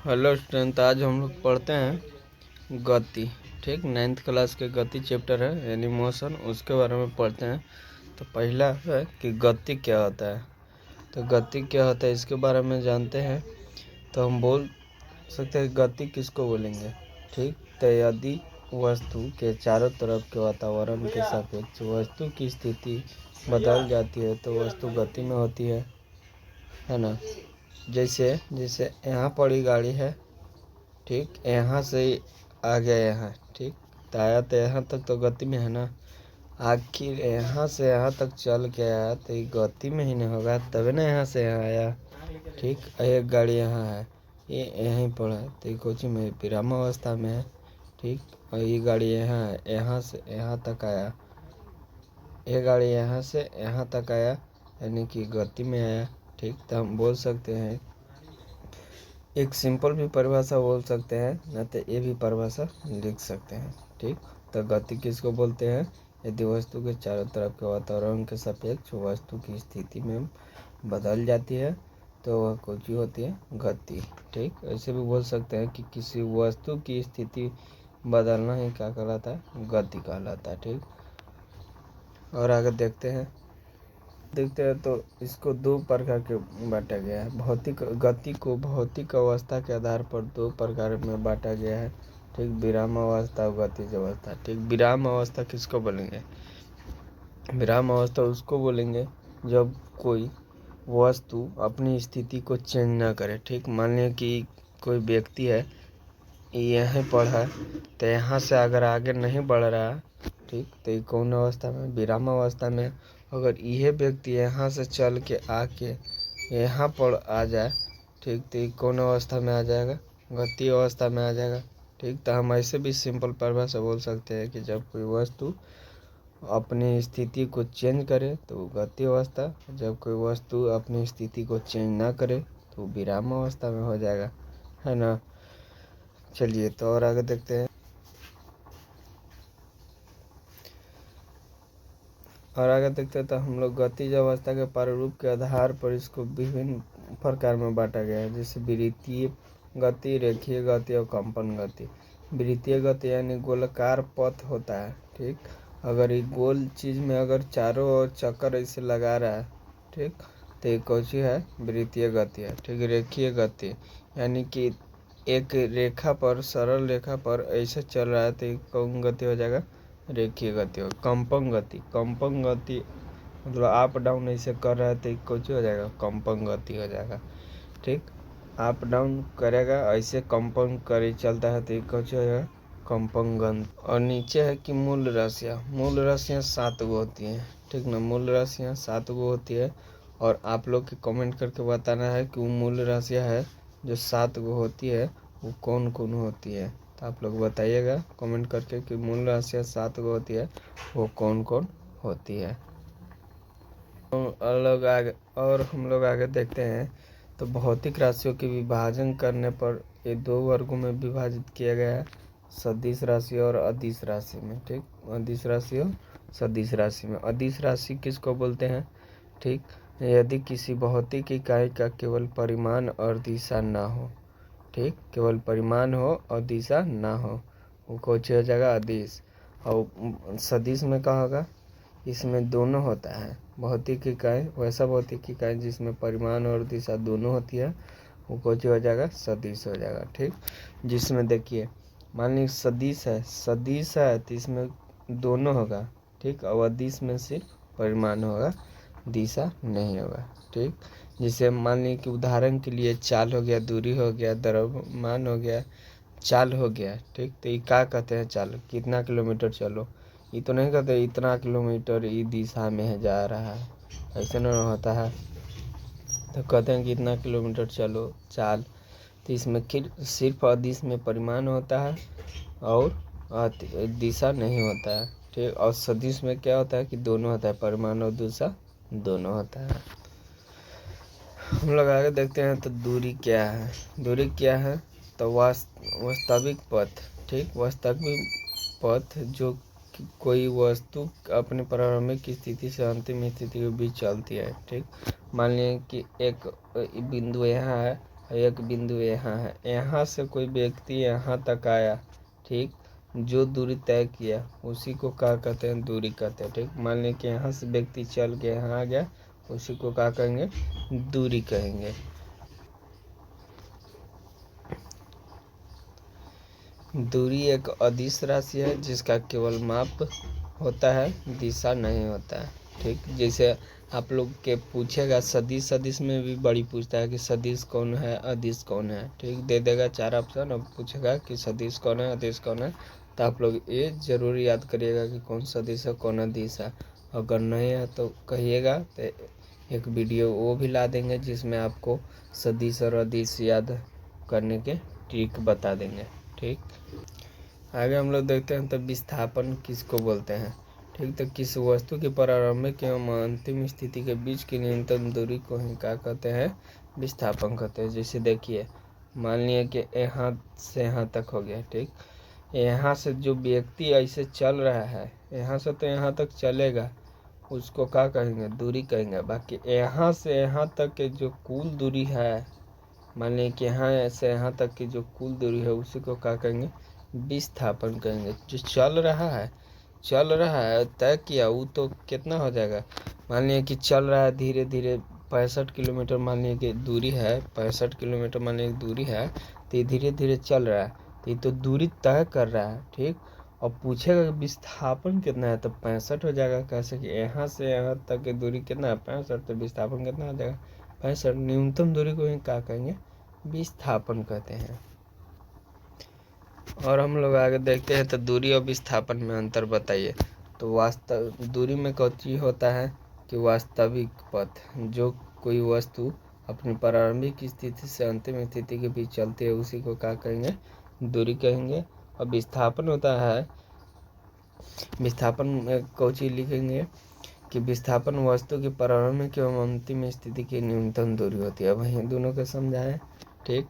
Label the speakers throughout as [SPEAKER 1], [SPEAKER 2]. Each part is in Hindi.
[SPEAKER 1] हेलो स्टूडेंट, आज हम लोग पढ़ते हैं गति। ठीक, 9th क्लास के गति चैप्टर है यानी मोशन, उसके बारे में पढ़ते हैं। तो पहला है कि गति क्या होता है। तो गति क्या होता है इसके बारे में जानते हैं। तो हम बोल सकते हैं गति किसको बोलेंगे। ठीक, तो यदि वस्तु के चारों तरफ के वातावरण के सापेक्ष वस्तु की स्थिति बदल जाती है तो वस्तु गति में होती है ना। जैसे जैसे यहाँ पड़ी गाड़ी है, ठीक, यहाँ से आ गया यहाँ, ठीक, तो आया तो यहाँ तक तो गति में है ना। आखिर यहाँ से यहाँ तक चल के आया तो ये गति में ही नहीं होगा, तभी ना यहाँ से यहाँ आया। ठीक, एक गाड़ी यहाँ है, ये यहीं पर है तो ये कोचिंग में विराम अवस्था में है। ठीक, और ये गाड़ी यहाँ है, यहाँ से यहाँ तक आया, ये गाड़ी यहाँ से यहाँ तक आया यानी कि गति में आया। ठीक, तो हम बोल सकते हैं, एक सिंपल भी परिभाषा बोल सकते हैं न, तो ये भी परिभाषा लिख सकते हैं। ठीक, तो गति किसको बोलते हैं, यदि वस्तु के चारों तरफ के वातावरण के सापेक्ष वस्तु की स्थिति में बदल जाती है तो वह कौन सी होती है, गति। ठीक, ऐसे भी बोल सकते हैं कि किसी वस्तु की स्थिति बदलना ही क्या कहलाता है, गति कहलाता है। ठीक, और आगे देखते हैं तो इसको दो प्रकार के बांटा गया है। भौतिक गति को भौतिक अवस्था के आधार पर दो प्रकार में बांटा गया है। ठीक, विराम अवस्था और गतिज अवस्था। ठीक, विराम अवस्था किसको बोलेंगे, विराम अवस्था उसको बोलेंगे जब कोई वस्तु अपनी स्थिति को चेंज ना करे। ठीक, मान लिया कि कोई व्यक्ति है, यहीं पर है तो यहाँ से अगर आगे नहीं बढ़ रहा है, ठीक, तो ये कौन अवस्था में, विराम अवस्था में। अगर यह व्यक्ति यहाँ से चल के आके यहाँ पर आ जाए, ठीक, तो ये कौन अवस्था में आ जाएगा, गति अवस्था में आ जाएगा। ठीक, तो हम ऐसे भी सिंपल परिभाषा बोल सकते हैं कि जब कोई वस्तु अपनी स्थिति को चेंज करे तो गति अवस्था, जब कोई वस्तु अपनी स्थिति को चेंज ना करे तो विराम अवस्था में हो जाएगा, है ना। चलिए तो और आगे देखते हैं। तो हम लोग गतिज अवस्था के प्रारूप के आधार पर इसको विभिन्न प्रकार में बांटा गया है। जैसे वृत्तीय गति, रेखीय गति और कंपन गति। वृत्तीय गति यानी गोलाकार पथ होता है। ठीक, अगर ये गोल चीज़ में अगर चारों ओर चक्कर ऐसे लगा रहा है, ठीक, तो ये कौन सी है, वृत्तीय गति है। ठीक, रेखीय गति यानी कि एक रेखा पर, सरल रेखा पर ऐसे चल रहा है तो ये कौन गति हो जाएगा, रेखीय गति हो। कंपन गति, कंपन गति मतलब अप डाउन ऐसे कर रहा है तो कुछ हो जाएगा, कंपन गति हो जाएगा। ठीक, अप डाउन करेगा ऐसे कंपन करे चलता है तो कुछ हो जाएगा, कंपन गति। और नीचे है कि मूल राशियाँ, मूल राशियाँ 7 गो होती हैं। ठीक ना, मूल राशियाँ 7 गो होती है और आप लोग के कमेंट करके बताना है कि वो मूल राशियाँ है जो 7 गो होती है वो कौन कौन होती है। तो आप लोग बताइएगा कमेंट करके कि मूल राशियाँ 7 गो होती है वो कौन कौन होती है। और हम लोग आगे देखते हैं। तो भौतिक राशियों के विभाजन करने पर ये 2 वर्गों में विभाजित किया गया है, सदिश राशि और अदिश राशि में। ठीक, अदिश राशि और सदिश राशि में। अदिश राशि किसको बोलते हैं, ठीक, यदि किसी भौतिक इकाई का केवल परिमाण और दिशा ना हो। ठीक, केवल परिमाण हो और दिशा ना हो वो कौन हो जाएगा, अदिश। और सदिश में क्या होगा, इसमें दोनों होता है। भौतिक इकाई, वैसा भौतिक इकाई जिसमें परिमाण और दिशा दोनों होती है वो कौन हो जाएगा, सदिश हो जाएगा। ठीक, जिसमें देखिए मान लीजिए सदिश है तो इसमें दोनों होगा। ठीक, और अदिश में सिर्फ परिमाण होगा, दिशा नहीं होगा। ठीक, जैसे मान लीजिए कि उदाहरण के लिए चाल हो गया, दूरी हो गया, द्रव्यमान हो गया, चाल हो गया। ठीक, तो ये क्या कहते हैं, चाल कितना किलोमीटर चलो, ये तो नहीं कहते इतना किलोमीटर इस दिशा में जा रहा है, ऐसा नहीं होता है। तो कहते हैं कि इतना किलोमीटर चलो, चाल। तो इसमें सिर्फ अदिश में परिमाण होता है और दिशा नहीं होता है। ठीक, और सदिश में क्या होता है कि दोनों होता है, परिमाण और दिशा दोनों होता है। हम लोग आगे देखते हैं। तो दूरी क्या है, दूरी क्या है, तो वास्तविक पथ। ठीक, वास्तविक पथ जो कोई वस्तु अपने प्रारंभिक स्थिति से अंतिम स्थिति के बीच चलती है। ठीक, मान लीजिए कि एक बिंदु यहाँ है, एक बिंदु यहाँ है, यहाँ से कोई व्यक्ति यहाँ तक आया, ठीक, जो दूरी तय किया उसी को क्या कहते हैं, दूरी कहते हैं। ठीक, मान लें कि यहाँ से व्यक्ति चल के यहाँ आ गया, उसी को क्या कहेंगे, दूरी कहेंगे। दूरी एक अदिश राशि है जिसका केवल माप होता है, दिशा नहीं होता है। ठीक, जैसे आप लोग के पूछेगा सदिश, सदिश में भी बड़ी पूछता है कि सदिश कौन है, अदिश कौन है। ठीक, दे देगा 4 ऑप्शन, अब पूछेगा कि सदिश कौन है, अदिश कौन है, तो आप लोग ये जरूर याद करिएगा कि कौन सदिश है, कौन अदिश है। अगर नहीं है तो कहिएगा, तो एक वीडियो वो भी ला देंगे जिसमें आपको सदिश और अदिश याद करने के ट्रिक बता देंगे। ठीक, आगे हम लोग देखते हैं तो विस्थापन किसको बोलते हैं। ठीक, तो किस वस्तु की प्रारंभिक एवं अंतिम स्थिति के बीच की न्यूनतम दूरी को ही क्या कहते हैं, विस्थापन कहते हैं। जैसे देखिए, मान लिया कि यहाँ से यहाँ तक हो गया। ठीक, यहाँ से जो व्यक्ति ऐसे चल रहा है, यहाँ से तो यहाँ तक चलेगा, उसको क्या कहेंगे, दूरी कहेंगे। बाकी यहाँ से यहाँ तक के जो कुल दूरी है, मान लीजिए कि यहाँ से यहाँ तक की जो कुल दूरी है, उसी को क्या कहेंगे, विस्थापन कहेंगे। जो चल रहा है तय किया, वो तो कितना हो जाएगा, मान लीजिए कि चल रहा है धीरे धीरे 65 किलोमीटर, मान लीजिए कि दूरी है 65 किलोमीटर, मान लीजिए दूरी है, तो ये धीरे धीरे चल रहा है, तो ये तो दूरी तय कर रहा है। ठीक, और पूछेगा कि विस्थापन कितना है, तो 65 हो जाएगा। कैसे कि यहाँ से यहाँ तक की दूरी कितना है, 65, तो विस्थापन कितना हो जाएगा, 65। न्यूनतम दूरी को ही क्या कहेंगे, विस्थापन कहते हैं। और हम लोग आगे देखते हैं तो दूरी और विस्थापन में अंतर बताइए। तो वास्तव दूरी में कौन होता है कि वास्तविक पथ, जो कोई वस्तु अपनी प्रारंभिक स्थिति से अंतिम स्थिति के बीच चलती है, उसी को क्या कहेंगे, दूरी कहेंगे। और विस्थापन होता है, विस्थापन में कौन लिखेंगे कि विस्थापन वस्तु की प्रारंभिक एवं अंतिम स्थिति की न्यूनतम दूरी होती है। वहीं दोनों को समझाएं। ठीक,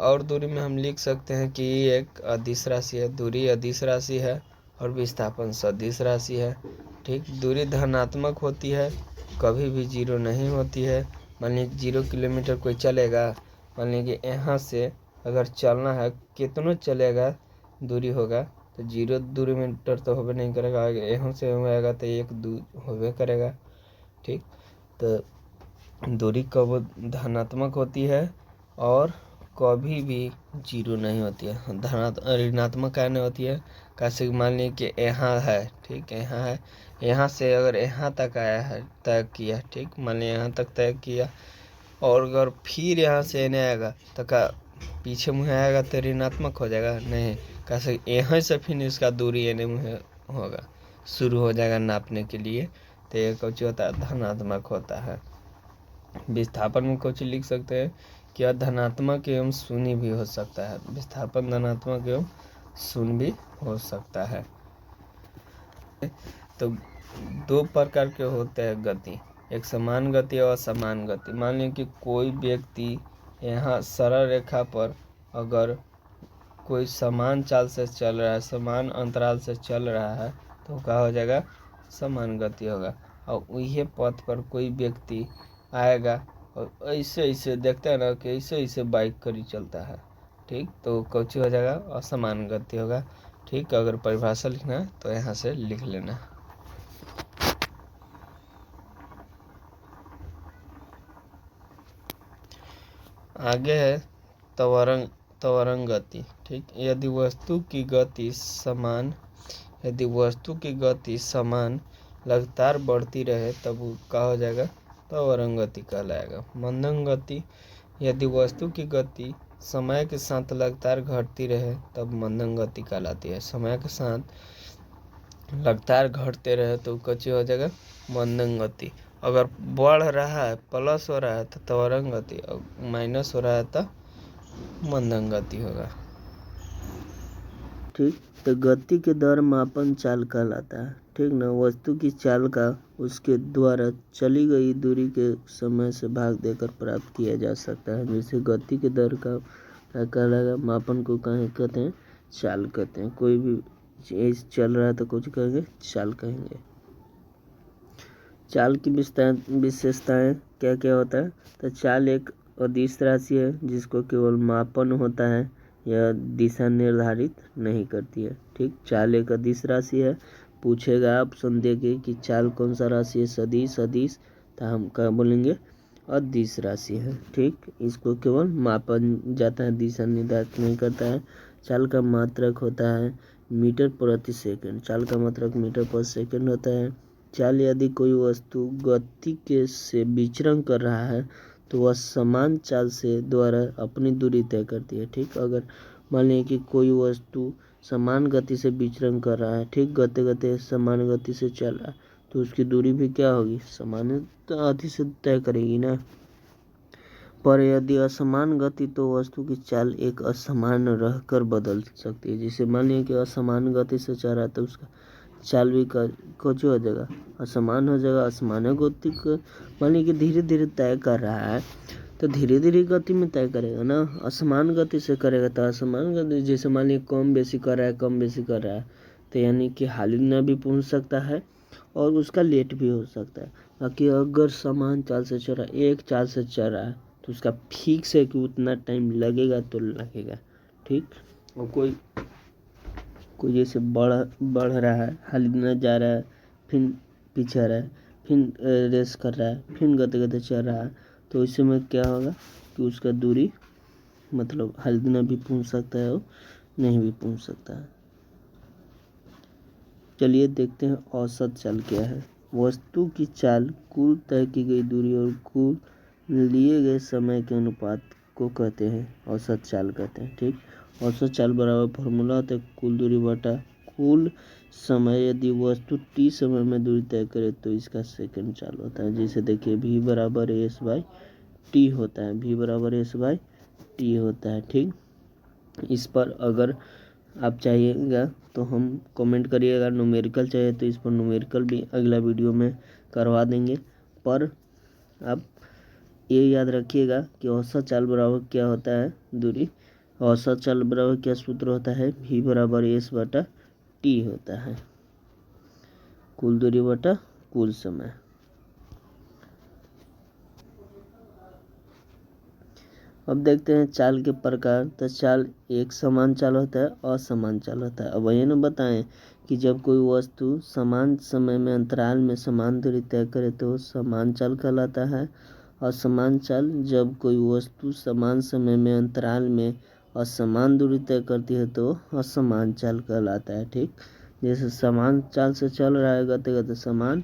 [SPEAKER 1] और दूरी में हम लिख सकते हैं कि एक अदिश राशि है, दूरी अदिश राशि है, और विस्थापन सदिश राशि है। ठीक, दूरी धनात्मक होती है, कभी भी जीरो नहीं होती है। मान लीजिए 0 किलोमीटर कोई चलेगा, मान लीजिए यहाँ से अगर चलना है, कितना चलेगा दूरी होगा, तो 0 दूरी मीटर तो होबे नहीं करेगा, यहाँ से आएगा तो 1 2 होबे करेगा। ठीक, तो दूरी कब धनात्मक होती है और कभी भी जीरो नहीं होती है। ऋणात्मक कहने होती है। कैसे, मान लीजिए कि यहाँ है, ठीक है, यहाँ है, यहाँ से अगर यहाँ तक आया है, तय किया, ठीक, मान लीजिए यहाँ तक तय किया, और अगर फिर यहाँ से नहीं आएगा तो क्या पीछे मुँह आएगा तो ऋणात्मक हो जाएगा, नहीं। कैसे, यहाँ से फिर इसका दूरी एने मुँह होगा, शुरू हो जाएगा नापने के लिए, तो ये कुछ होता है, धनात्मक होता है। विस्थापन में कुछ लिख सकते हैं कि धनात्मक एवं शून्य भी हो सकता है। विस्थापन धनात्मक एवं शून्य भी हो सकता है। तो 2 प्रकार के होते हैं गति, एक समान गति और असमान गति। मान लीजिए कि कोई व्यक्ति यहाँ सरल रेखा पर अगर कोई समान चाल से चल रहा है, समान अंतराल से चल रहा है, तो क्या हो जाएगा, समान गति होगा। और वही पथ पर कोई व्यक्ति आएगा और ऐसे ऐसे देखते हैं ना कि ऐसे ऐसे बाइक करी चलता है, ठीक, तो कुछ हो जाएगा, असमान गति होगा। ठीक, अगर परिभाषा लिखना है तो यहाँ से लिख लेना। आगे है त्वरण गति। ठीक, यदि वस्तु की गति समान लगातार बढ़ती रहे तब वो क्या हो जाएगा, त्वरण गति कहलाएगा। मंदन गति, यदि वस्तु की गति समय के साथ लगातार घटती रहे तब मंदन गति कहलाती है। समय के साथ लगातार घटते रहे तो कच्ची हो जाएगा, मंदन गति। अगर बढ़ रहा है, प्लस हो रहा है तो त्वरण गति, और माइनस हो रहा है तो मंदन गति होगा। ठीक, तो गति के दर मापन चाल कहलाता है। ठीक ना, वस्तु की चाल का उसके द्वारा चली गई दूरी के समय से भाग देकर प्राप्त किया जा सकता है। जैसे गति के दर का कहलाएगा, मापन को कहें कहते हैं, चाल कहते हैं। कोई भी चीज चल रहा है तो कुछ कहेंगे, चाल कहेंगे। चाल की विशेषताएं क्या क्या होता है, तो चाल एक अदिश राशि है जिसको केवल मापन होता है, यह दिशा निर्धारित नहीं करती है। ठीक, चाल एक अदिश राशि है। पूछेगा ऑप्शन देके कि चाल कौन सा राशि है, सदिश अदिश, तो हम क्या बोलेंगे, अदिश राशि है। ठीक, इसको केवल मापन जाता है, दिशा निर्धारित नहीं करता है। चाल का मात्रक होता है मीटर प्रति सेकंड, चाल का मात्रक मीटर पर सेकंड होता है। चाल यदि कोई वस्तु गति के से विचरण कर रहा है तो वह समान चाल से द्वारा अपनी दूरी तय करती है। ठीक, अगर मान लीजिए कि कोई वस्तु समान गति से विचरण कर रहा है, ठीक, गते गते समान गति से चल रहा है, तो उसकी दूरी भी क्या होगी, समान गति से तय करेगी ना। पर यदि असमान गति तो वस्तु की चाल एक असमान रहकर बदल सकती है। जैसे मान लीजिए कि असमान गति से चल रहा है तो उसका चाल भी कुछ हो जाएगा, असमान हो जाएगा। असमान गति को मान लीजिए कि धीरे धीरे तय कर रहा है तो धीरे धीरे गति में तय करेगा ना। असमान गति से करेगा तो असमान गति, जैसे मान लीजिए कम बेसी कर रहा है, कम बेसी कर रहा है, तो यानी कि हालिद न भी पहुंच सकता है और उसका लेट भी हो सकता है। बाकी अगर समान चाल से चल रहा है, एक चाल से चल रहा है, तो उसका फिक्स है कि उतना टाइम लगेगा तो लगेगा। ठीक, और कोई जैसे बढ़ रहा है, हालिद न जा रहा है, फिर पीछे आ रहा है, फिर रेस कर रहा है, फिर गते गते चल रहा है, तो इस समय क्या होगा कि उसका दूरी मतलब हालिद न भी पहुंच सकता है और नहीं भी पहुंच सकता है। चलिए देखते हैं औसत चाल क्या है। वस्तु की चाल कुल तय की गई दूरी और कुल लिए गए समय के अनुपात को कहते हैं औसत चाल कहते हैं। ठीक, औसत चाल बराबर फॉर्मूला होता है कुल दूरी बटा कुल समय। यदि वस्तु टी समय में दूरी तय करे तो इसका सेकंड चाल होता है। जैसे देखिए v बराबर एस बाई टी होता है, v बराबर एस बाई टी होता है। ठीक, इस पर अगर आप चाहिएगा तो हम कमेंट करिएगा, न्यूमेरिकल चाहिए तो इस पर न्यूमेरिकल भी अगला वीडियो में करवा देंगे। पर आप ये याद रखिएगा कि औसत चाल बराबर क्या होता है, दूरी, औसत चाल बराबर क्या सूत्र होता है, v बराबर एस बटा टी होता है, कुल दूरी बटा कुल समय। अब देखते हैं चाल के प्रकार। तो चाल एक समान चाल होता है, असमान चाल होता है। अब ये न बताएं कि जब कोई वस्तु समान समय में अंतराल में समान दूरी तय करे तो समान चाल कहलाता है। असमान चाल जब कोई वस्तु समान समय में अंतराल में असमान दूरी तय करती है तो असमान चाल कहलाता है। ठीक, जैसे समान चाल से चल रहा है गते गते समान,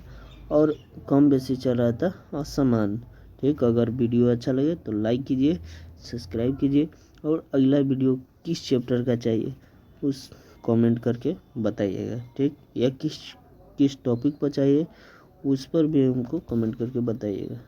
[SPEAKER 1] और कम बेसी चल रहा था असमान। ठीक, अगर वीडियो अच्छा लगे तो लाइक कीजिए, सब्सक्राइब कीजिए, और अगला वीडियो किस चैप्टर का चाहिए उस कमेंट करके बताइएगा। ठीक, या किस टॉपिक पर चाहिए उस पर भी हमको कमेंट करके बताइएगा।